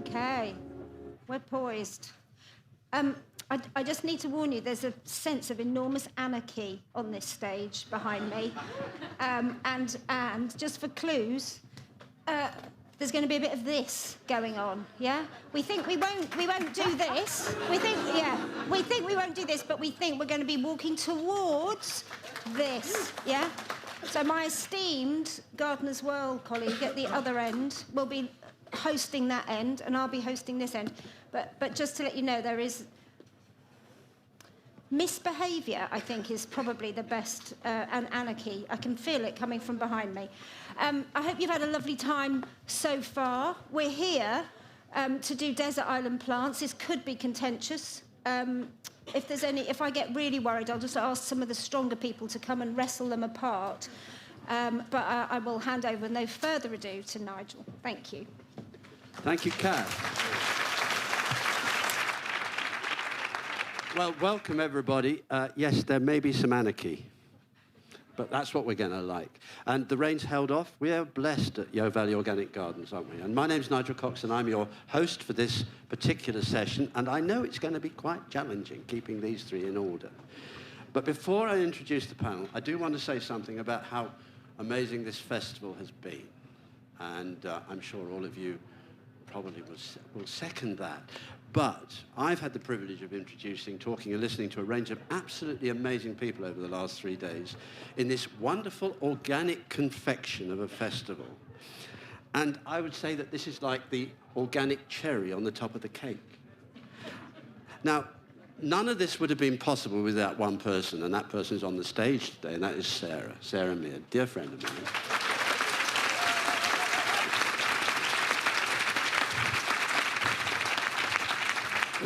Okay, we're poised. I just need to warn you, there's a sense of enormous anarchy on this stage behind me. And just for clues, there's going to be a bit of this going on, yeah? We think we won't do this. We think we won't do this, but we think we're going to be walking towards this, yeah? So my esteemed Gardener's World colleague at the other end will be hosting that end, and I'll be hosting this end. But just to let you know, there is misbehaviour, I think, is probably the best, and anarchy. I can feel it coming from behind me. I hope you've had a lovely time so far. We're here to do desert island plants. This could be contentious. If I get really worried, I'll just ask some of the stronger people to come and wrestle them apart. But I will hand over, no further ado, to Nigel. Thank you. Thank you, Kat. Well, welcome, everybody. Yes, there may be some anarchy, but that's what we're going to like. And the rain's held off. We are blessed at Yeo Valley Organic Gardens, aren't we? And my name's Nigel Cox, and I'm your host for this particular session. And I know it's going to be quite challenging keeping these three in order. But before I introduce the panel, I do want to say something about how amazing this festival has been. And I'm sure all of you probably will second that. But I've had the privilege of introducing, talking and listening to a range of absolutely amazing people over the last 3 days in this wonderful organic confection of a festival. And I would say that this is like the organic cherry on the top of the cake. Now, none of this would have been possible without one person, and that person is on the stage today, and that is Sarah Mead, dear friend of mine.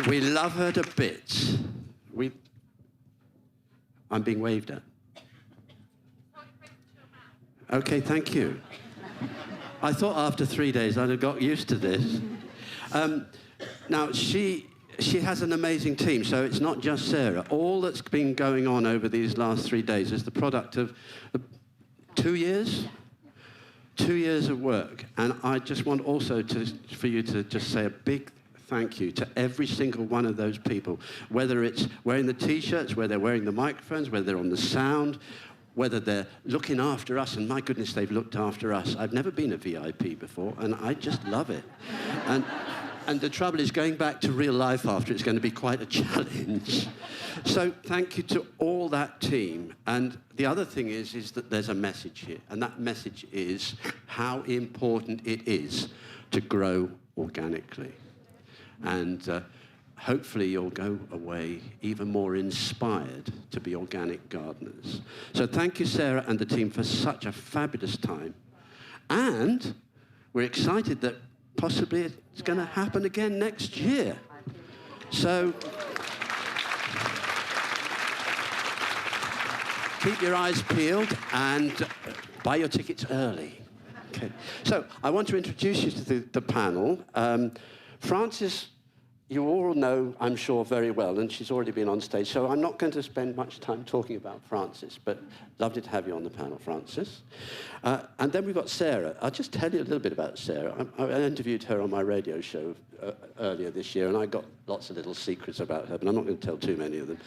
We love her to bits. I'm being waved at. Okay, thank you. I thought after 3 days I'd have got used to this. Now, she has an amazing team, so it's not just Sarah. All that's been going on over these last 3 days is the product of 2 years? 2 years of work. And I just want also for you to just say a big thank you to every single one of those people, whether it's wearing the T-shirts, whether they're wearing the microphones, whether they're on the sound, whether they're looking after us, and my goodness, they've looked after us. I've never been a VIP before, and I just love it. And the trouble is, going back to real life after, it's going to be quite a challenge. So thank you to all that team. And the other thing is that there's a message here, and that message is how important it is to grow organically. And hopefully you'll go away even more inspired to be organic gardeners. So thank you, Sarah and the team, for such a fabulous time. And we're excited that possibly it's going to happen again next year. So keep your eyes peeled and buy your tickets early. Okay. So I want to introduce you to the panel. Frances, you all know, I'm sure, very well, and she's already been on stage, so I'm not going to spend much time talking about Frances, but lovely to have you on the panel, Frances. And then we've got Sarah. I'll just tell you a little bit about Sarah. I interviewed her on my radio show earlier this year, and I got lots of little secrets about her, but I'm not going to tell too many of them.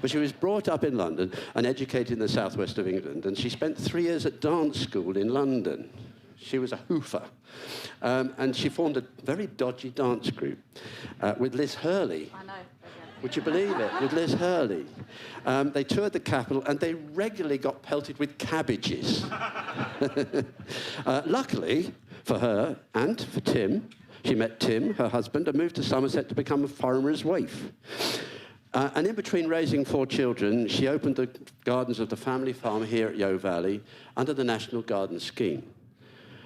But she was brought up in London and educated in the southwest of England, and she spent 3 years at dance school in London. She was a hoofer. And she formed a very dodgy dance group with Liz Hurley. I know. Would you believe it? With Liz Hurley. They toured the capital, and they regularly got pelted with cabbages. Luckily for her and for Tim, she met Tim, her husband, and moved to Somerset to become a farmer's wife. And in between raising 4 children, she opened the gardens of the family farm here at Yeo Valley under the National Garden Scheme.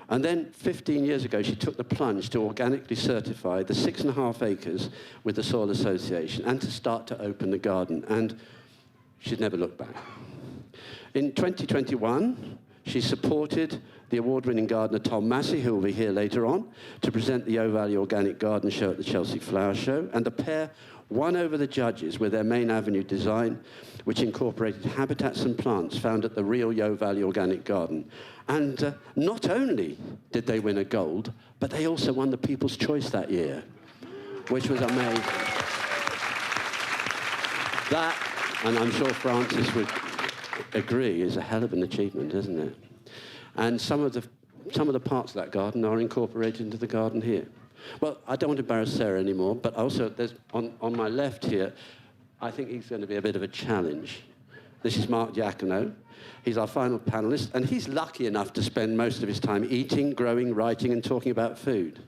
And then 15 years ago, she took the plunge to organically certify the 6.5 acres with the Soil Association and to start to open the garden. And she's never looked back. In 2021, she supported the award-winning gardener Tom Massey, who will be here later on, to present the Yeo Valley Organic Garden Show at the Chelsea Flower Show. And the pair won over the judges with their Main Avenue design, which incorporated habitats and plants found at the real Yeo Valley Organic Garden. And not only did they win a gold, but they also won the People's Choice that year. which was amazing. That, and I'm sure Francis would agree, is a hell of an achievement, isn't it? And some of the parts of that garden are incorporated into the garden here. Well, I don't want to embarrass Sarah anymore, but also there's on my left here, I think he's going to be a bit of a challenge. This is Mark Giacono. He's our final panelist, and he's lucky enough to spend most of his time eating, growing, writing, and talking about food.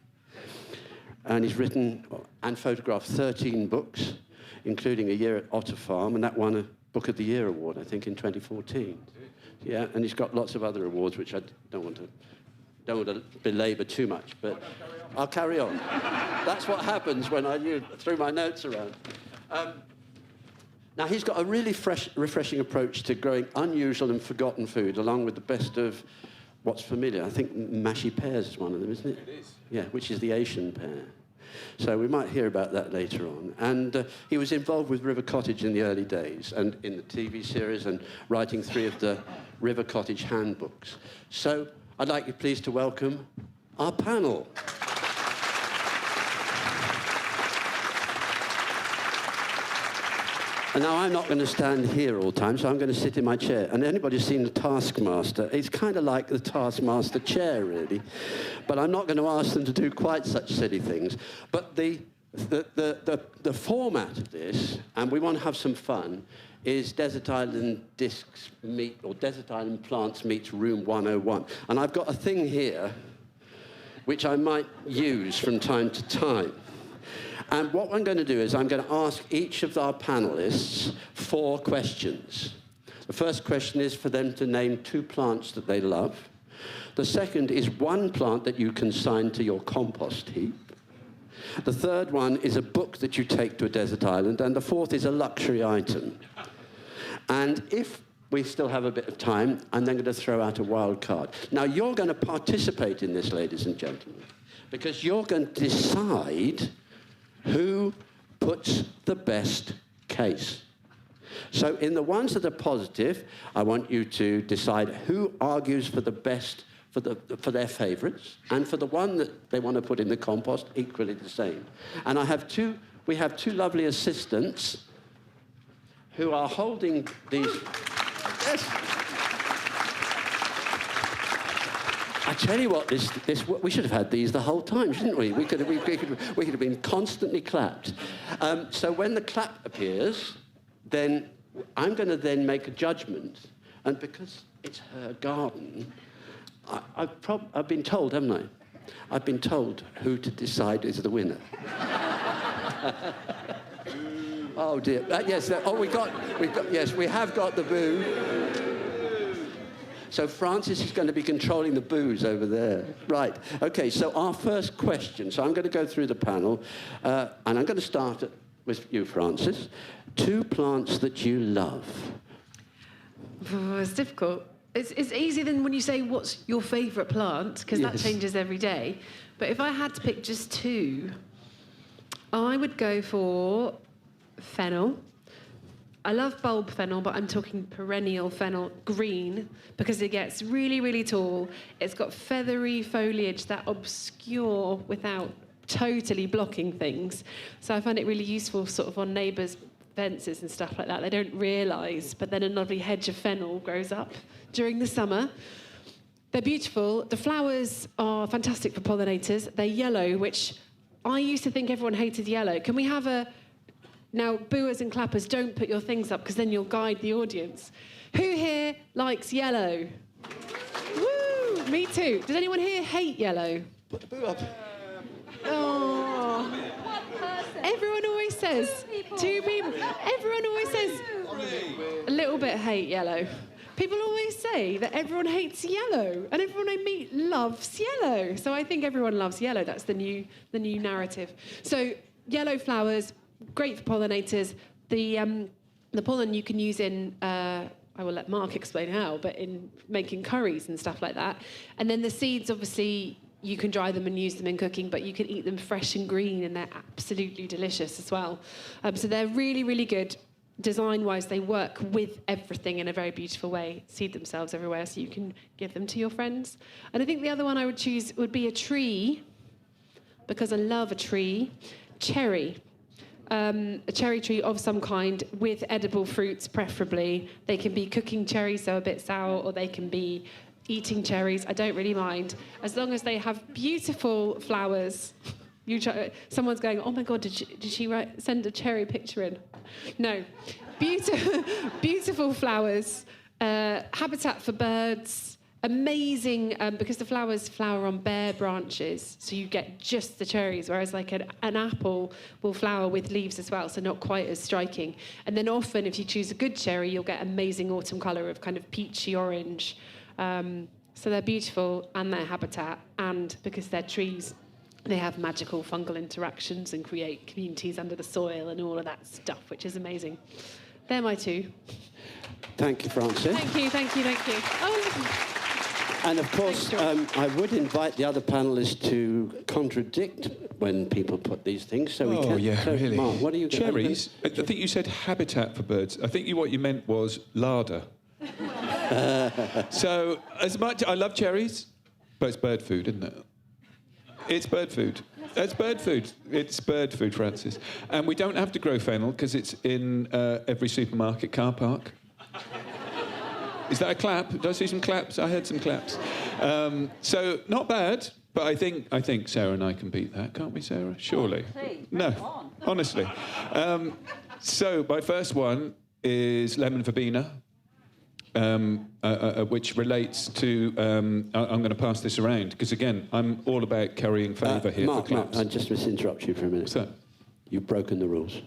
And he's written and photographed 13 books, including A Year at Otter Farm, and that won a Book of the Year award, I think, in 2014. Yeah, and he's got lots of other awards, which I don't want to belabor too much, but I'll carry on. That's what happens when I threw my notes around. Now, he's got a really refreshing approach to growing unusual and forgotten food, along with the best of what's familiar. I think mashy pears is one of them, isn't it? It is. Yeah, which is the Asian pear. So we might hear about that later on. And he was involved with River Cottage in the early days and in the TV series and writing 3 of the River Cottage handbooks. So I'd like you please to welcome our panel. And now I'm not going to stand here all the time, so I'm going to sit in my chair. And anybody who's seen the Taskmaster, it's kind of like the Taskmaster chair, really. But I'm not going to ask them to do quite such silly things. But the format of this, and we want to have some fun, is Desert Island Discs meet, or Desert Island Plants meets Room 101. And I've got a thing here, which I might use from time to time. And what I'm going to do is I'm going to ask each of our panelists 4 questions. The first question is for them to name 2 plants that they love. The second is 1 plant that you consign to your compost heap. The third one is a book that you take to a desert island. And the fourth is a luxury item. And if we still have a bit of time, I'm then going to throw out a wild card. Now, you're going to participate in this, ladies and gentlemen, because you're going to decide who puts the best case. So in the ones that are positive, I want you to decide who argues for the best for their favourites, and for the one that they want to put in the compost, equally the same. And we have two lovely assistants who are holding these. Yes. I tell you what, we should have had these the whole time, shouldn't we? We could have been constantly clapped. So when the clap appears, then I'm going to then make a judgment, and because it's her garden, I've been told, haven't I? I've been told who to decide is the winner. Oh dear. Yes. We have got the boo. So Francis is going to be controlling the boos over there. Right. Okay. So our first question. So I'm going to go through the panel, and I'm going to start with you, Francis. 2 plants that you love. Oh, it's difficult. It's easier than when you say what's your favourite plant, because that changes every day. But if I had to pick just 2, I would go for fennel. I love bulb fennel, but I'm talking perennial fennel, green, because it gets really, really tall. It's got feathery foliage that obscure without totally blocking things. So I find it really useful sort of on neighbours' fences and stuff like that. They don't realise, but then a lovely hedge of fennel grows up during the summer. They're beautiful. The flowers are fantastic for pollinators. They're yellow, which I used to think everyone hated yellow. Can we have a... Now, booers and clappers, don't put your things up, because then you'll guide the audience. Who here likes yellow? Woo! Me too. Does anyone here hate yellow? Put the boo up. Oh. Everyone always says... 2 people. Everyone always says... A little bit hate yellow. People always say that everyone hates yellow, and everyone I meet loves yellow. So I think everyone loves yellow. That's the new narrative. So yellow flowers, great for pollinators. The pollen you can use in, I will let Mark explain how, but in making curries and stuff like that. And then the seeds, obviously, you can dry them and use them in cooking, but you can eat them fresh and green, and they're absolutely delicious as well. So they're really, really good. Design-wise, they work with everything in a very beautiful way, seed themselves everywhere, so you can give them to your friends. And I think the other one I would choose would be a tree, because I love a tree. cherry. A cherry tree of some kind with edible fruits, preferably. They can be cooking cherries, so a bit sour, or they can be eating cherries. I don't really mind, as long as they have beautiful flowers. Someone's going, oh my God, did she send a cherry picture in? No. Beautiful flowers, habitat for birds, amazing, because the flowers flower on bare branches, so you get just the cherries, whereas like an apple will flower with leaves as well, so not quite as striking. And then often, if you choose a good cherry, you'll get amazing autumn colour of kind of peachy orange. So they're beautiful, and their habitat, and because they're trees, they have magical fungal interactions and create communities under the soil and all of that stuff, which is amazing. They're my two. Thank you, Frances. Thank you. Oh, and of course, I would invite the other panellists to contradict when people put these things, so we can. Oh, yeah, so, really. Mark, what are you Cherries? I think you said habitat for birds. I think what you meant was larder. So, as much I love cherries, but it's bird food, isn't it? It's bird food. It's bird food. It's bird food, Francis. And we don't have to grow fennel because it's in every supermarket car park. Is that a clap? Did I see some claps? I heard some claps. So not bad, but I think Sarah and I can beat that, can't we, Sarah? Surely. No, honestly. So my first one is lemon verbena. Which relates to... I'm going to pass this around, because, again, I'm all about carrying favour here for claps. Mark, I just must interrupt you for a minute. What's that? You've broken the rules.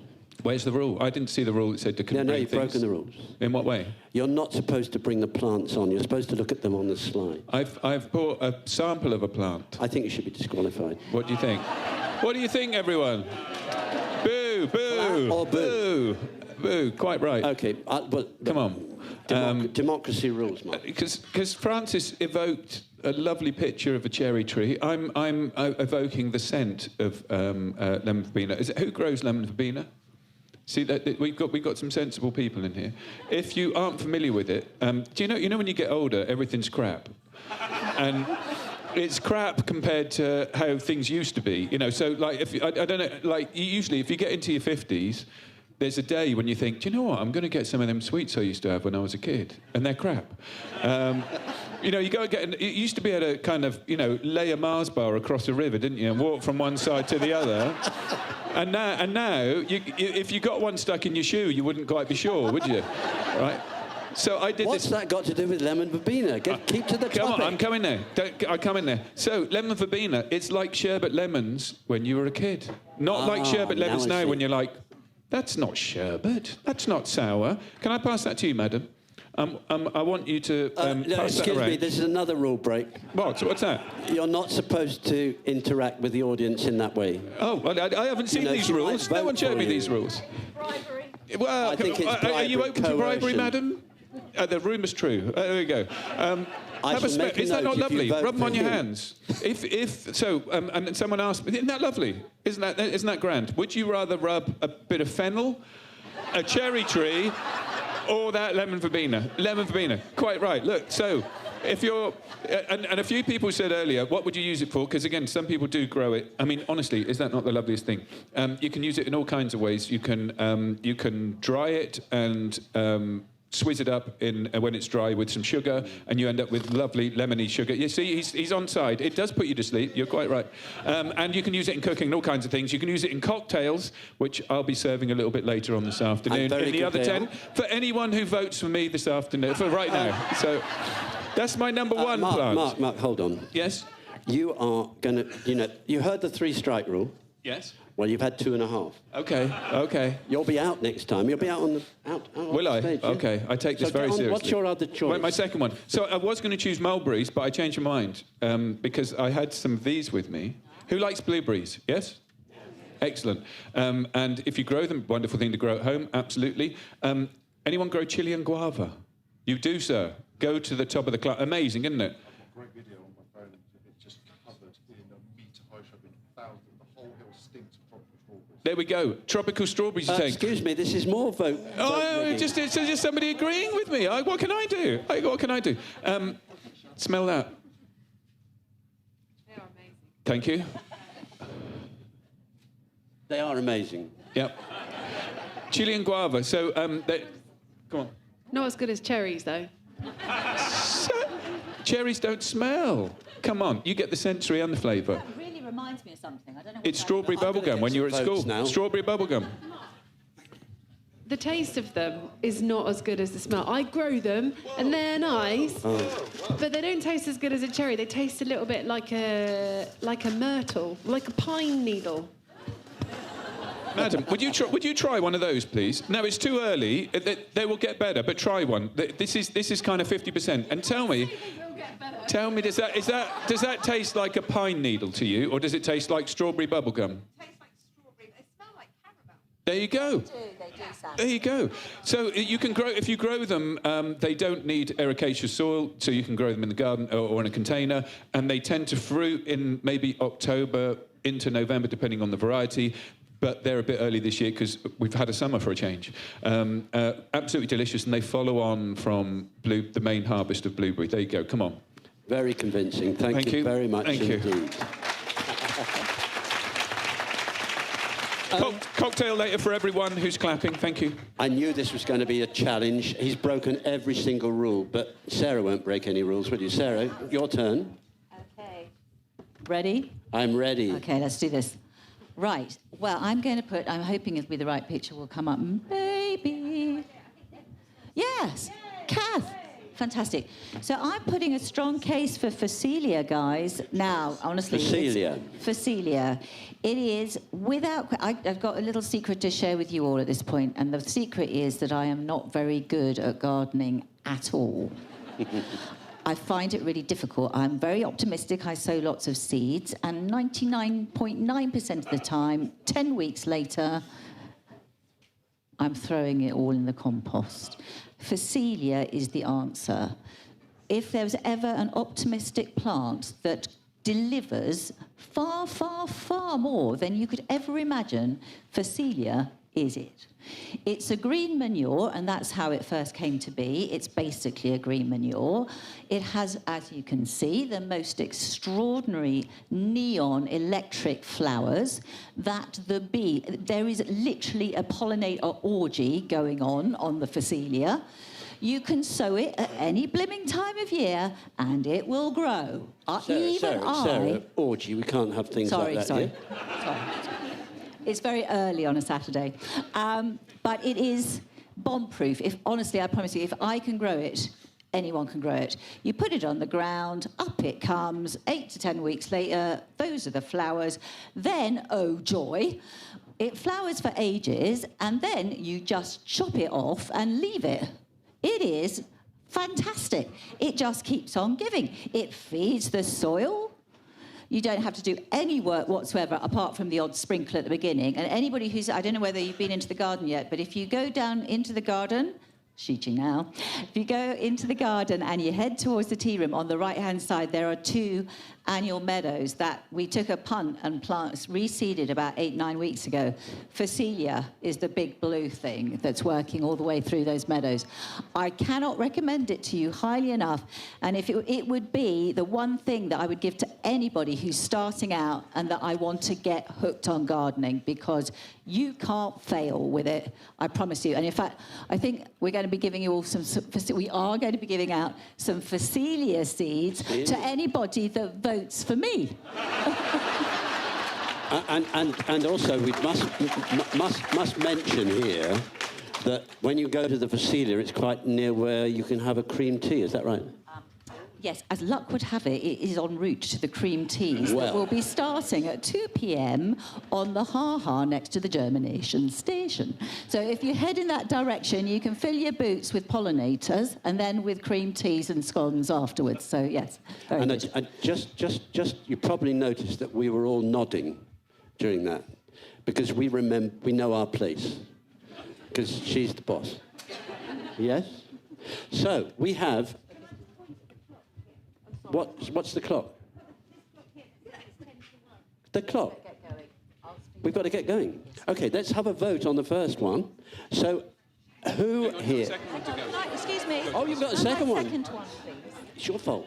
Where's the rule? I didn't see the rule that said to bring No, you've things. broken the rules. In what way? You're not supposed to bring the plants on. You're supposed to look at them on the slide. I've brought a sample of a plant. I think you should be disqualified. What do you think? What do you think, everyone? Boo, boo, Or boo. Boo, quite right. OK, Come on. Democracy rules, Mark. Because Francis evoked a lovely picture of a cherry tree. I'm evoking the scent of lemon verbena. Who grows lemon verbena? See, that we've got some sensible people in here. If you aren't familiar with it, do you know when you get older, everything's crap, and it's crap compared to how things used to be. You know, so like I don't know, like usually if you get into your 50s. There's a day when you think, do you know what? I'm going to get some of them sweets I used to have when I was a kid, and they're crap. You know, you go and get. You used to be able to kind of, lay a Mars bar across a river, didn't you, and walk from one side to the other. And now, if you got one stuck in your shoe, you wouldn't quite be sure, would you? Right. So I did What's that got to do with lemon verbena? Keep to the topic. Come on, I'm coming there. I come in there. So lemon verbena, it's like sherbet lemons when you were a kid, not like sherbet lemons now when you're like. That's not sherbet. That's not sour. Can I pass that to you, madam? I want you to pass that around. Excuse me, this is another rule break. What? What's that? You're not supposed to interact with the audience in that way. Oh, well, I haven't seen these rules. No one showed me these rules. Bribery. Well, I think it's are you open to bribery, coercion. madam? The rumour's true. There we go. I shall make a Is that note not if you lovely? vote Rub them for on your him. hands. And someone asked me, isn't that lovely? Isn't that grand? Would you rather rub a bit of fennel, a cherry tree, or that lemon verbena? Lemon verbena. Quite right. Look, so if you're... And a few people said earlier, what would you use it for? Because, again, some people do grow it. I mean, honestly, is that not the loveliest thing? You can use it in all kinds of ways. You can dry it and... swizz it up in when it's dry with some sugar, and you end up with lovely lemony sugar. You see, he's on side. It does put you to sleep. You're quite right. And you can use it in cooking and all kinds of things. You can use it in cocktails, which I'll be serving a little bit later on this afternoon. In the other 10, for anyone who votes for me this afternoon, for right now. So that's my number one plant. Mark, hold on. Yes? You are going to, you heard the 3-strike rule. Yes? Well, you've had 2.5. Okay. You'll be out next time. You'll be out on the Will I? stage, yeah? Okay, I take this very seriously. What's your other choice? Well, my second one. So I was going to choose mulberries, but I changed my mind because I had some of these with me. Who likes blueberries? Yes? Excellent. And if you grow them, wonderful thing to grow at home, absolutely. Anyone grow chili and guava? You do, sir. Go to the top of the class. Amazing, isn't it? Great video on my phone. It just covered in a metre high shopping. The whole hill stinks of tropical strawberries. There we go. Tropical strawberries, you're saying. Excuse me, this is more vote. It's just somebody agreeing with me. What can I do? What can I do? Smell that. They are amazing. Thank you. They are amazing. Yep. Chili and guava. So, come on. Not as good as cherries, though. Cherries don't smell. Come on, you get the sensory and the flavour. That really reminds me of something. I don't know what It's that strawberry is. bubblegum when you were at some votes school. now. Strawberry bubblegum. The taste of them is not as good as the smell. I grow them, and they're nice, but they don't taste as good as a cherry. They taste a little bit like a myrtle, like a pine needle. Madam, would you try one of those, please? No, it's too early. They will get better, but try one. This is kind of 50%. And tell me, does that taste like a pine needle to you, or does it taste like strawberry bubblegum? Tastes like strawberry. They smell like caramel. There you go. They do, Sam. There you go. So you can grow, if you grow them, they don't need ericaceous soil, so you can grow them in the garden or in a container, and they tend to fruit in maybe October into November, depending on the variety. But they're a bit early this year because we've had a summer for a change. Absolutely delicious, and they follow on from the main harvest of blueberry. There you go. Come on. Very convincing. Thank you very much Thank you. indeed. Cocktail later for everyone who's clapping. Thank you. I knew this was going to be a challenge. He's broken every single rule, but Sarah won't break any rules, will you? Sarah, your turn. Okay. Ready? I'm ready. Okay, let's do this. Right. Well, I'm hoping it'll be the right picture will come up. Maybe. Yes. Kath. Fantastic. So I'm putting a strong case for Phacelia, guys. Now, honestly. Phacelia. Phacelia. It is without... I've got a little secret to share with you all at this point, and the secret is that I am not very good at gardening at all. I find it really difficult. I'm very optimistic. I sow lots of seeds, and 99.9% of the time, 10 weeks later, I'm throwing it all in the compost. Phacelia is the answer. If there's ever an optimistic plant that delivers far, far, far more than you could ever imagine, Phacelia is it. It's a green manure, and that's how it first came to be. It's basically a green manure. It has, as you can see, the most extraordinary neon electric flowers that there is literally a pollinator orgy going on the Phacelia. You can sow it at any blimming time of year, and it will grow. Sarah, orgy, we can't have things like that Sorry. here. It's very early on a Saturday. But it is bomb-proof. Honestly, I promise you, if I can grow it, anyone can grow it. You put it on the ground, up it comes, 8 to 10 weeks later, those are the flowers. Then, oh joy, it flowers for ages, and then you just chop it off and leave it. It is fantastic. It just keeps on giving. It feeds the soil. You don't have to do any work whatsoever apart from the odd sprinkle at the beginning. And anybody I don't know whether you've been into the garden yet, but if you go down into the garden, shooting now, if you go into the garden and you head towards the tea room, on the right-hand side, there are 2 annual meadows that we took a punt and reseeded about 8-9 weeks ago. Phacelia is the big blue thing that's working all the way through those meadows. I cannot recommend it to you highly enough, and if it would be the one thing that I would give to anybody who's starting out and that I want to get hooked on gardening, because you can't fail with it, I promise you. And in fact, I think we're going to be giving you all we are going to be giving out some Phacelia seeds to anybody that votes for me. And also, we must mention here that when you go to the Phacelia, it's quite near where you can have a cream tea. Is that right? Yes, as luck would have it, it is en route to the cream teas that will be starting at 2 p.m. on the Ha-Ha next to the germination station. So if you head in that direction, you can fill your boots with pollinators and then with cream teas and scones afterwards. So yes, very good. And just you probably noticed that we were all nodding during that because we know our place because she's the boss. Yes? So we have... What's the clock? The clock. We've got to get going. Okay, let's have a vote on the first one. So, who here? Excuse me. Oh, you've got a second one. Second one, please. It's your fault.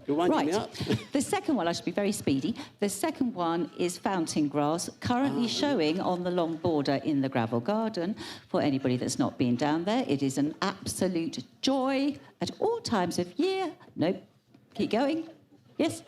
You're winding Right. me up. The second one, I should be very speedy. The second one is fountain grass, currently showing on the long border in the gravel garden. For anybody that's not been down there, it is an absolute joy at all times of year. Nope. Keep going. Yes.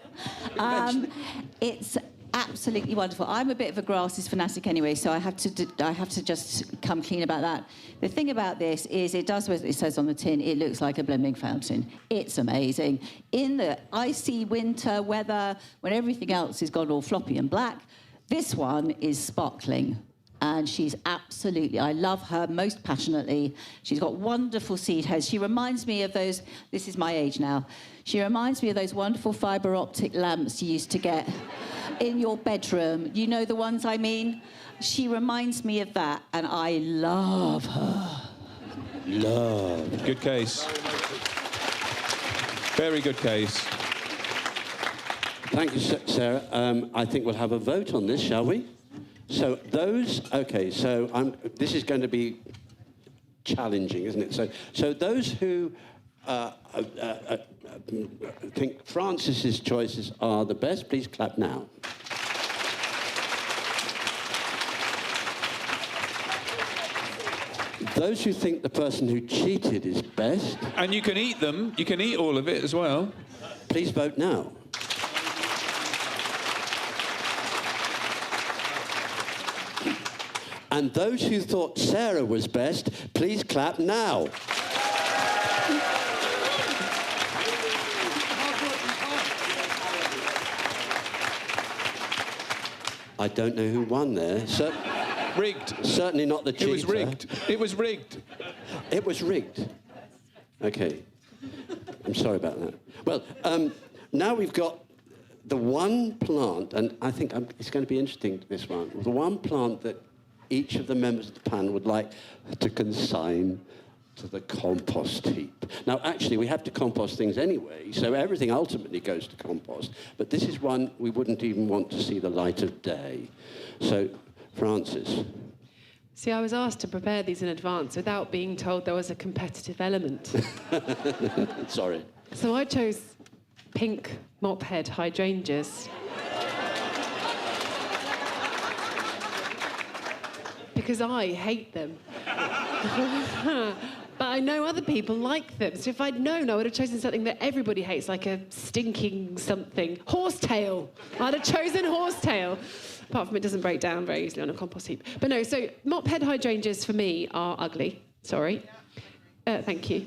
It's absolutely wonderful. I'm a bit of a grasses fanatic anyway, so I have to just come clean about that. The thing about this is it does what it says on the tin. It looks like a blooming fountain. It's amazing. In the icy winter weather, when everything else has gone all floppy and black, this one is sparkling. And she's absolutely, I love her most passionately. She's got wonderful seed heads. She reminds me of those, this is my age now, she reminds me of those wonderful fibre optic lamps you used to get in your bedroom. You know the ones I mean? She reminds me of that, and I love her. Love. Good case. Very good case. Thank you, Sarah. I think we'll have a vote on this, shall we? So this is going to be challenging, isn't it? So those who think Francis's choices are the best, please clap now. Those who think the person who cheated is best, And you can eat them. You can eat all of it as well. please vote now. And those who thought Sarah was best, please clap now. I don't know who won there. Rigged. Certainly not the cheater. It was rigged. It was rigged. It was rigged. Okay. I'm sorry about that. Well, now we've got the one plant, and I think it's going to be interesting, this one. The one plant that each of the members of the panel would like to consign to the compost heap. Now, actually, we have to compost things anyway, so everything ultimately goes to compost. But this is one we wouldn't even want to see the light of day. So, Francis. See, I was asked to prepare these in advance without being told there was a competitive element. Sorry. So I chose pink mop head hydrangeas. Because I hate them. But I know other people like them. So if I'd known, I would have chosen something that everybody hates, like a stinking something. Horsetail. I'd have chosen horsetail. Apart from it doesn't break down very easily on a compost heap. But no, so mop head hydrangeas for me are ugly. Sorry. Thank you.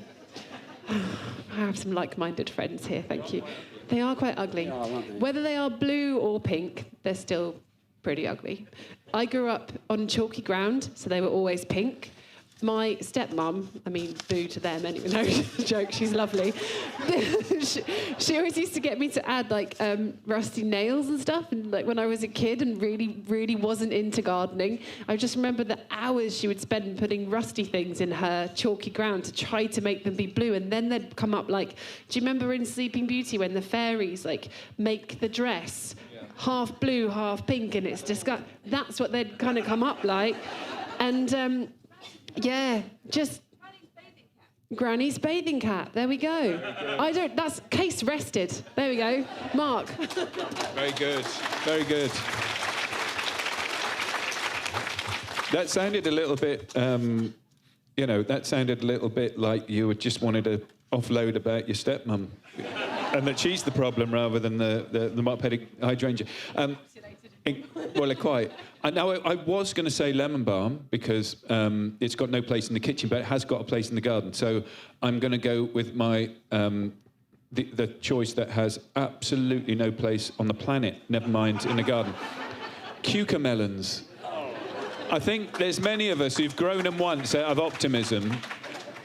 I have some like-minded friends here, thank you. They are quite ugly. They are, aren't they? Whether they are blue or pink, they're still pretty ugly. I grew up on chalky ground, so they were always pink. My stepmum, I mean, boo to them anyway, no, joke, she's lovely. she always used to get me to add, like, rusty nails and stuff, and, like, when I was a kid and really, really wasn't into gardening, I just remember the hours she would spend putting rusty things in her chalky ground to try to make them be blue, and then they'd come up, like, do you remember in Sleeping Beauty when the fairies, like, make the dress half blue, half pink, and it's disgusting? That's what they'd kind of come up like. And, yeah, just Granny's bathing cat. There we go. That's case rested. There we go. Mark. Very good. Very good. That sounded a little bit, that sounded a little bit like you just wanted to offload about your stepmum. And that she's the problem rather than the mop-headed hydrangea. Well, quite. Now, I was going to say lemon balm because it's got no place in the kitchen, but it has got a place in the garden. So I'm going to go with my the choice that has absolutely no place on the planet, never mind in the garden. Cucamelons. I think there's many of us who've grown them once out of optimism.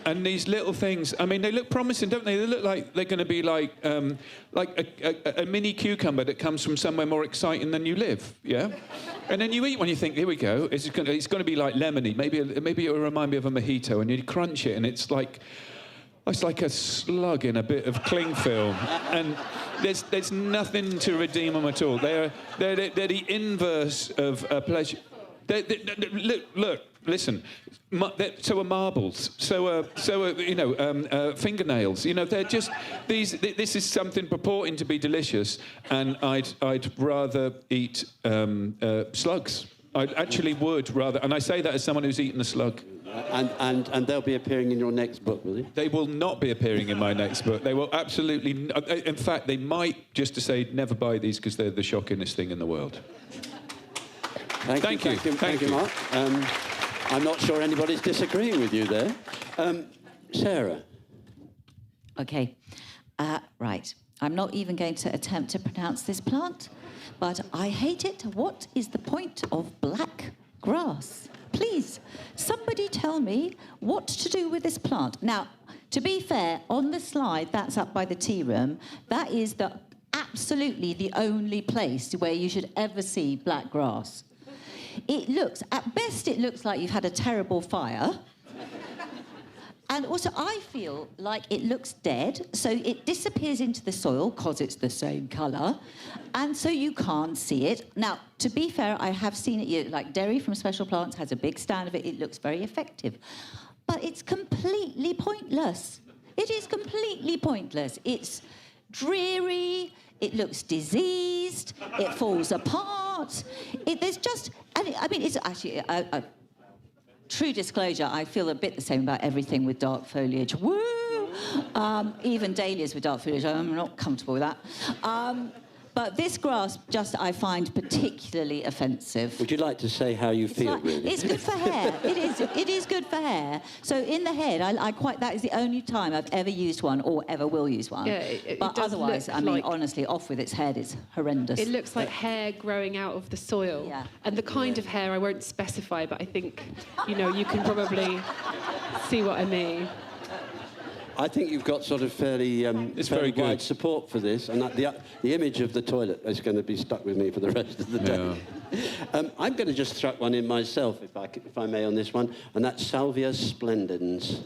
And these little things, I mean, they look promising, don't they? They look like they're going to be like a mini cucumber that comes from somewhere more exciting than you live, yeah? And then you eat one, you think, here we go. It's going to be like lemony. Maybe it will remind me of a mojito, and you crunch it, and it's like a slug in a bit of cling film. And there's nothing to redeem them at all. They're the inverse of pleasure. Look, listen. So are marbles. So are fingernails. You know, they're just these. This is something purporting to be delicious, and I'd rather eat slugs. I actually would rather, and I say that as someone who's eaten a slug. And they'll be appearing in your next book, will they? They will not be appearing in my next book. They will absolutely... In fact, they might, just to say, never buy these because they're the shockingest thing in the world. Thank you, Mark. I'm not sure anybody's disagreeing with you there. Sarah. Okay, right. I'm not even going to attempt to pronounce this plant, but I hate it. What is the point of black grass? Please, somebody tell me what to do with this plant. Now, to be fair, on the slide that's up by the tea room, that is absolutely the only place where you should ever see black grass. It looks, at best, it looks like you've had a terrible fire. And also, I feel like it looks dead, so it disappears into the soil because it's the same colour, and so you can't see it. Now, to be fair, I have seen it, like Derry from Special Plants has a big stand of it. It looks very effective. But it's completely pointless. It is completely pointless. It's dreary, it looks diseased, it falls apart. There's just, it's actually... True disclosure, I feel a bit the same about everything with dark foliage. Woo! Even dahlias with dark foliage, I'm not comfortable with that. But this grass, I find particularly offensive. Would you like to say how you feel, really? It's good for hair. It is good for hair. So in the head, that is the only time I've ever used one or ever will use one. Yeah, it but does otherwise, look honestly, off with its head, it's horrendous. It looks like hair growing out of the soil. Yeah. And the kind of hair I won't specify, but I think, you can probably see what I mean. I think you've got sort of fairly very good. wide support for this, and the image of the toilet is going to be stuck with me for the rest of the day. Yeah. I'm going to just throw one in myself, if I may, on this one, and that's Salvia splendens,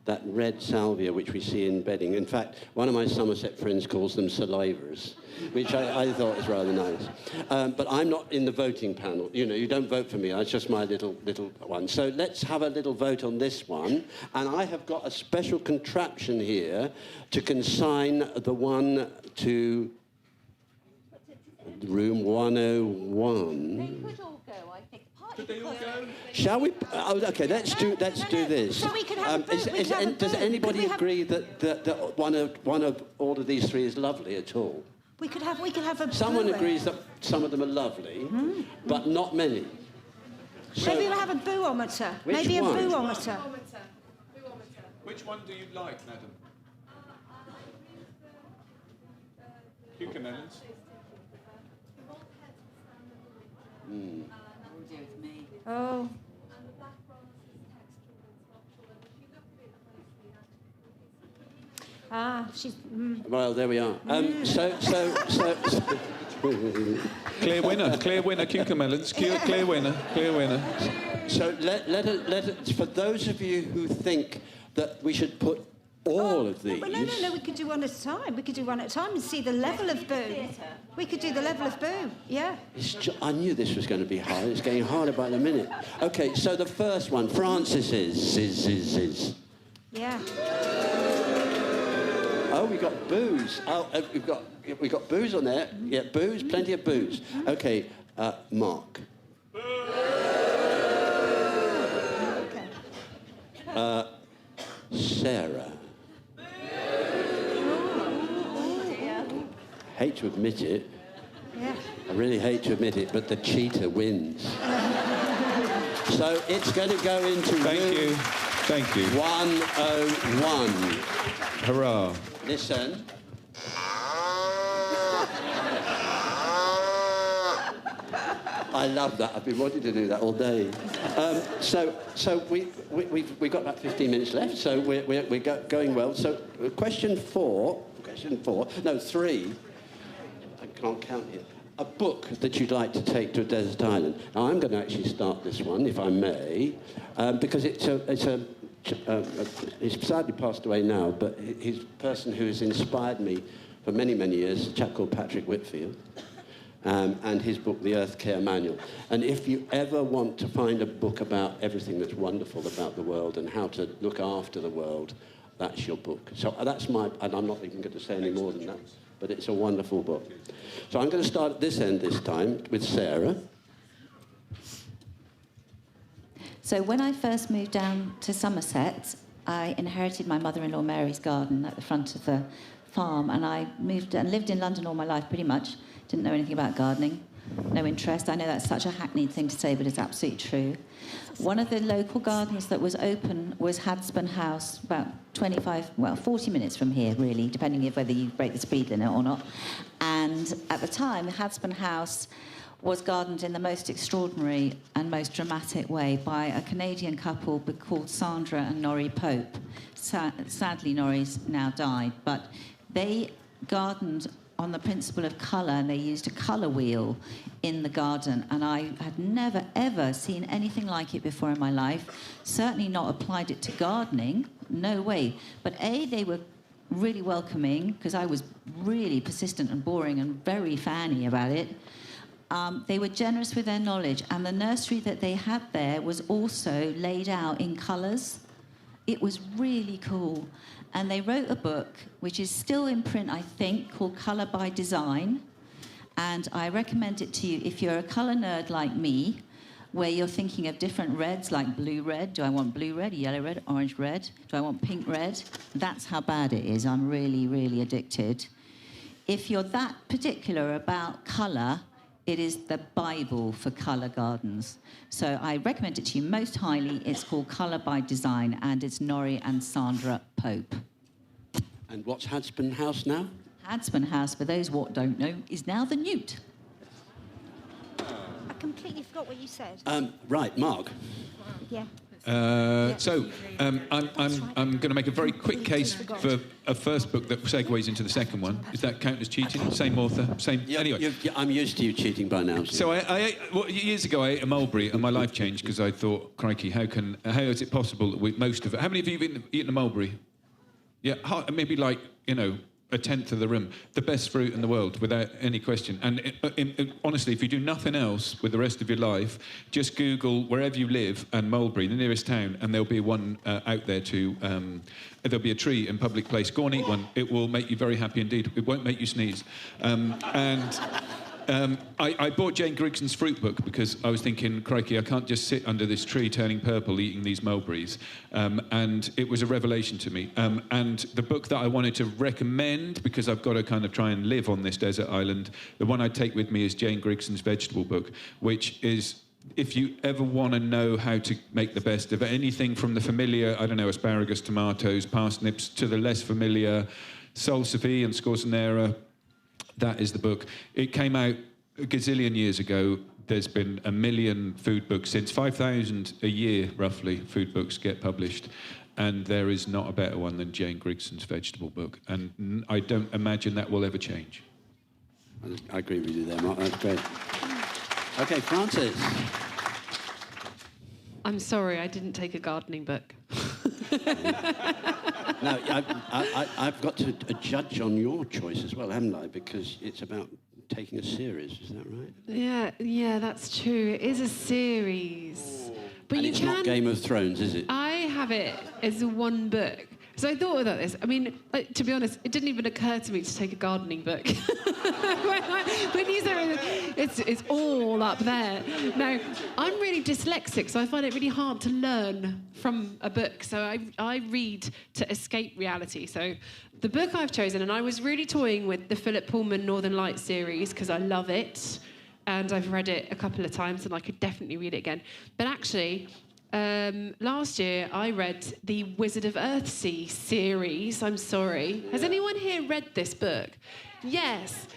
that red salvia which we see in bedding. In fact, one of my Somerset friends calls them salivers, which I thought was rather nice. But I'm not in the voting panel. You don't vote for me. It's just my little one. So let's have a little vote on this one. And I have got a special contraption here to consign the one to room 101. They could all go, I think. Could they all go? Shall we? Okay, let's do this. So we can have a vote. Does anybody agree that one of all of these three is lovely at all? We could have a... Someone boo-in. agrees that some of them are lovely, but not many. So, Maybe we'll have a boo-ometer. Which Maybe one? a boo-ometer. Which one do you like, madam? Cucamelons? Oh. She's... well, there we are. Clear winner, cucamelons, clear winner. So let us, for those of you who think that we should put all of these... No, we could do one at a time. We could do one at a time and see the level of boo. We could do the level of boo, yeah. I knew this was going to be hard. It's getting harder by the minute. Okay, so the first one, Francis's is. Yeah. Oh, we got booze. Oh, we got booze on there. Yeah, booze, plenty of booze. Okay, Mark. Okay. Sarah. Hate to admit it. Yeah. I really hate to admit it, but the cheetah wins. So it's going to go into Thank you. 101. Hurrah. Listen. I love that. I've been wanting to do that all day. So we've got about 15 minutes left, so we're going well. So question four, three. I can't count here. A book that you'd like to take to a desert island. Now, I'm going to actually start this one, if I may, because he's sadly passed away now, but he's a person who has inspired me for many, many years, a chap called Patrick Whitfield. and his book, The Earth Care Manual. And if you ever want to find a book about everything that's wonderful about the world and how to look after the world, that's your book. So that's my, and I'm not even going to say any more than that, but it's a wonderful book. So I'm going to start at this end this time with Sarah. So when I first moved down to Somerset, I inherited my mother-in-law Mary's garden at the front of the farm, and I moved and lived in London all my life pretty much. Didn't know anything about gardening, no interest. I know that's such a hackneyed thing to say, but it's absolutely true. One of the local gardens that was open was Hadsburn House, about 40 minutes from here, really, depending on whether you break the speed limit or not. And at the time, Hadsburn House was gardened in the most extraordinary and most dramatic way by a Canadian couple called Sandra and Norrie Pope. Sadly, Norrie's now died, but they gardened on the principle of colour, and they used a colour wheel in the garden, and I had never, ever seen anything like it before in my life. Certainly not applied it to gardening, no way. But A, they were really welcoming, because I was really persistent and boring and very fanny about it. They were generous with their knowledge, and the nursery that they had there was also laid out in colours. It was really cool. And they wrote a book, which is still in print, I think, called Colour by Design. And I recommend it to you if you're a colour nerd like me, where you're thinking of different reds, like blue red. Do I want blue red, yellow red, orange red? Do I want pink red? That's how bad it is. I'm really, really addicted. If you're that particular about colour, it is the Bible for colour gardens. So I recommend it to you most highly. It's called Colour by Design, and it's Norrie and Sandra Pope. And what's Hadsburn House now? Hadsburn House, for those what don't know, is now the Newt. I completely forgot what you said. Right, Mark. Yeah. I'm going to make a very quick case for a first book that segues into the second one. Does that count as cheating? Same author, same. Anyway, I'm used to you cheating by now. so years ago I ate a mulberry and my life changed because I thought, crikey, how is it possible that most of it? How many of you have eaten a mulberry? Yeah, maybe like a tenth of the room. The best fruit in the world, without any question. And honestly, if you do nothing else with the rest of your life, just Google wherever you live and mulberry, the nearest town, and there'll be one out there to. There'll be a tree in public place. Go and eat one. It will make you very happy indeed. It won't make you sneeze. I bought Jane Grigson's fruit book because I was thinking, crikey, I can't just sit under this tree turning purple eating these mulberries. And it was a revelation to me. And the book that I wanted to recommend, because I've got to kind of try and live on this desert island, the one I'd take with me is Jane Grigson's vegetable book, which is, if you ever want to know how to make the best of anything from the familiar, I don't know, asparagus, tomatoes, parsnips, to the less familiar salsify and scorzonera, that is the book. It came out a gazillion years ago. There's been 1 million food books since. 5,000 a year, roughly, food books get published. And there is not a better one than Jane Grigson's vegetable book. And I don't imagine that will ever change. I agree with you there, Mark. That's great. OK, Francis. I'm sorry, I didn't take a gardening book. Now, I've got to judge on your choice as well, haven't I? Because it's about taking a series, is that right? Yeah, that's true. It is a series. But and you it's can... not Game of Thrones, is it? I have it as one book. So I thought about this. I mean, to be honest, it didn't even occur to me to take a gardening book. when you say it's all up there. Now, I'm really dyslexic, so I find it really hard to learn from a book. So I read to escape reality. So the book I've chosen, and I was really toying with the Philip Pullman Northern Lights series because I love it. And I've read it a couple of times, and I could definitely read it again. But actually... last year, I read the Wizard of Earthsea series. I'm sorry. Has anyone here read this book? Yes.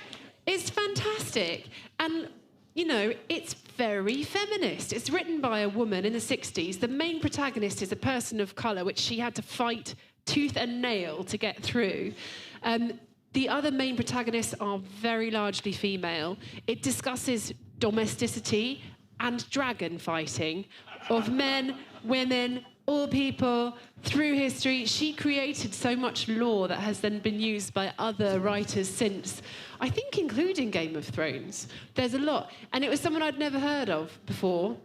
It's fantastic. And, it's very feminist. It's written by a woman in the 60s. The main protagonist is a person of colour, which she had to fight tooth and nail to get through. The other main protagonists are very largely female. It discusses domesticity and dragon fighting of men, women, all people, through history. She created so much lore that has then been used by other writers since, I think including Game of Thrones. There's a lot. And it was someone I'd never heard of before.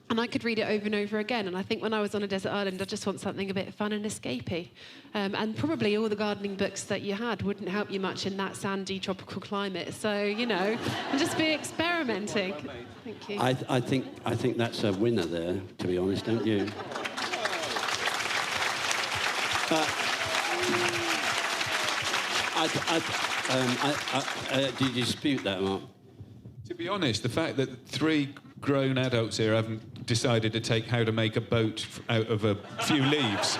And I could read it over and over again. And I think when I was on a desert island, I just want something a bit fun and escapey. And probably all the gardening books that you had wouldn't help you much in that sandy tropical climate. So, you know, and just be experimenting. Thank you. I think that's a winner there, to be honest, don't you? Do you dispute that, Mark? To be honest, the fact that 3 grown adults here haven't decided to take How to Make a Boat out of a few leaves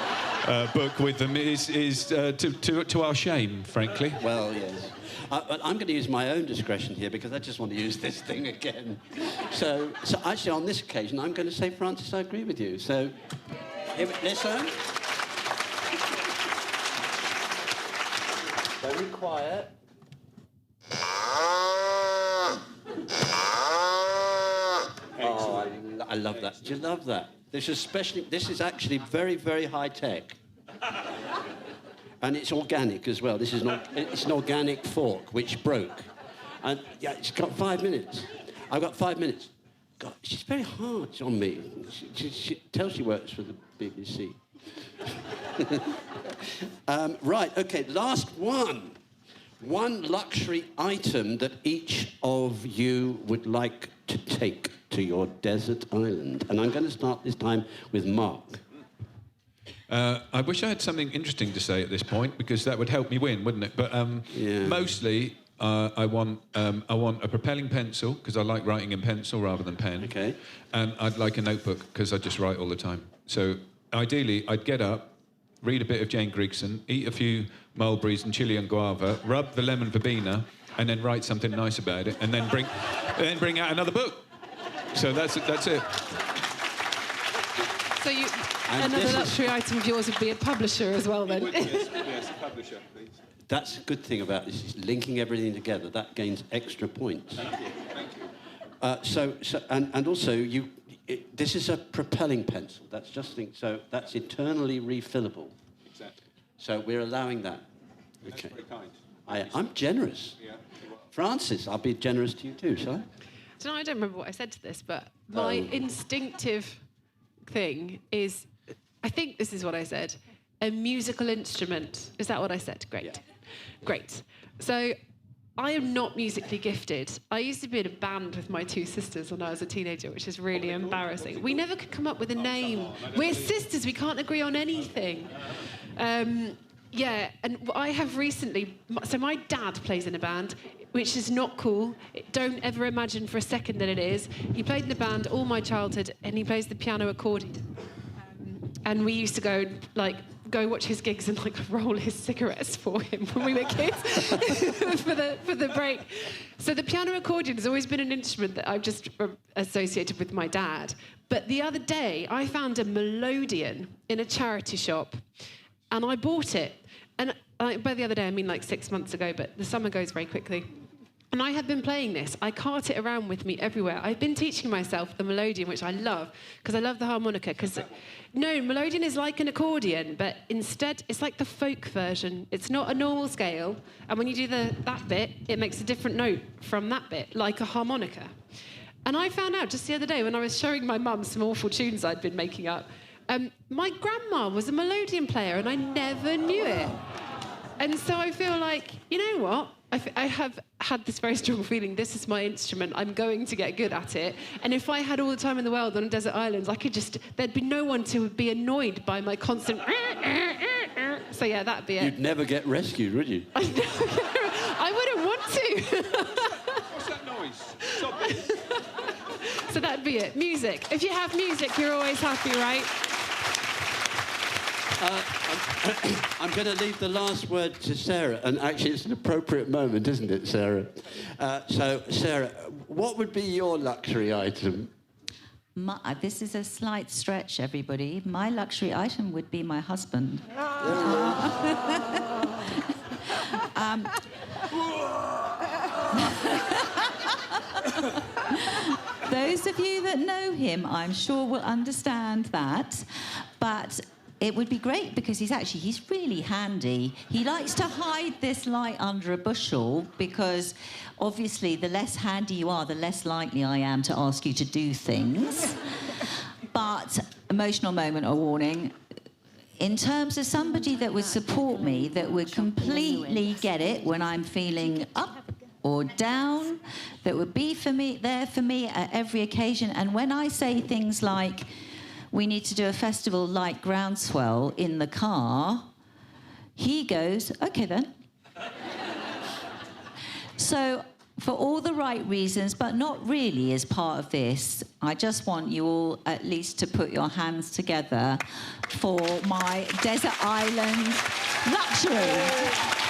book with them is to our shame, frankly. Well, yes. I'm going to use my own discretion here because I just want to use this thing again. So actually, on this occasion, I'm going to say, Francis, I agree with you. So, listen. Very quiet. Oh, I love that. Do you love that? This is actually very, very high tech. And it's organic as well. It's an organic fork which broke. And yeah, it's got 5 minutes. I've got 5 minutes. God, she's very hard on me. She tells she works for the BBC. Right, okay, last one. One luxury item that each of you would like to take to your desert island. And I'm going to start this time with Mark. I wish I had something interesting to say at this point because that would help me win, wouldn't it? But mostly, I want a propelling pencil because I like writing in pencil rather than pen. Okay. And I'd like a notebook because I just write all the time. So ideally, I'd get up, read a bit of Jane Grigson, eat a few mulberries and chili and guava, rub the lemon verbena, and then write something nice about it, and then bring out another book. So that's it. So And another this is- luxury item of yours would be a publisher as well, then. Yes, publisher, please. That's a good thing about this, is linking everything together. That gains extra points. Thank you. And also, this is a propelling pencil. That's just so that's eternally refillable. Exactly. So we're allowing that. Okay. Very kind. I'm generous. Yeah. Francis, I'll be generous to you too, shall I? Do you know, I don't remember what I said to this, but my instinctive thing is, I think this is what I said, a musical instrument. Is that what I said? Great. Yeah. Great. So I am not musically gifted. I used to be in a band with my 2 sisters when I was a teenager, which is really embarrassing. We never could come up with a name. We're sisters. We can't agree on anything. Yeah, and I have recently... So my dad plays in a band, which is not cool. Don't ever imagine for a second that it is. He played in a band all my childhood, and he plays the piano accordion. And we used to go watch his gigs and roll his cigarettes for him when we were kids for the break. So the piano accordion has always been an instrument that I've just associated with my dad. But the other day, I found a melodeon in a charity shop, and I bought it. And by the other day, I mean 6 months ago, but the summer goes very quickly. And I have been playing this. I cart it around with me everywhere. I've been teaching myself the melodeon, which I love, because I love the harmonica. No, melodeon is like an accordion, but instead it's like the folk version. It's not a normal scale, and when you do that bit, it makes a different note from that bit, like a harmonica. And I found out just the other day when I was showing my mum some awful tunes I'd been making up, my grandma was a melodeon player, and I never knew it. And so I feel like, you know what? I have had this very strong feeling, this is my instrument, I'm going to get good at it. And if I had all the time in the world on desert islands, there'd be no one to be annoyed by my constant... So yeah, that'd be it. You'd never get rescued, would you? I wouldn't want to. What's that noise? Stop it. So that'd be it. Music. If you have music, you're always happy, right? I'm going to leave the last word to Sarah, and actually it's an appropriate moment, isn't it, Sarah? So, Sarah, what would be your luxury item? This is a slight stretch, everybody. My luxury item would be my husband. Those of you that know him, I'm sure, will understand that. But it would be great because he's really handy. He likes to hide this light under a bushel because obviously the less handy you are, the less likely I am to ask you to do things. But emotional moment or warning. In terms of somebody that would support me, that would completely get it when I'm feeling up or down, that would be there for me at every occasion. And when I say things like, we need to do a festival like Groundswell in the car, he goes, okay then. So for all the right reasons, but not really as part of this, I just want you all at least to put your hands together for my desert island luxury.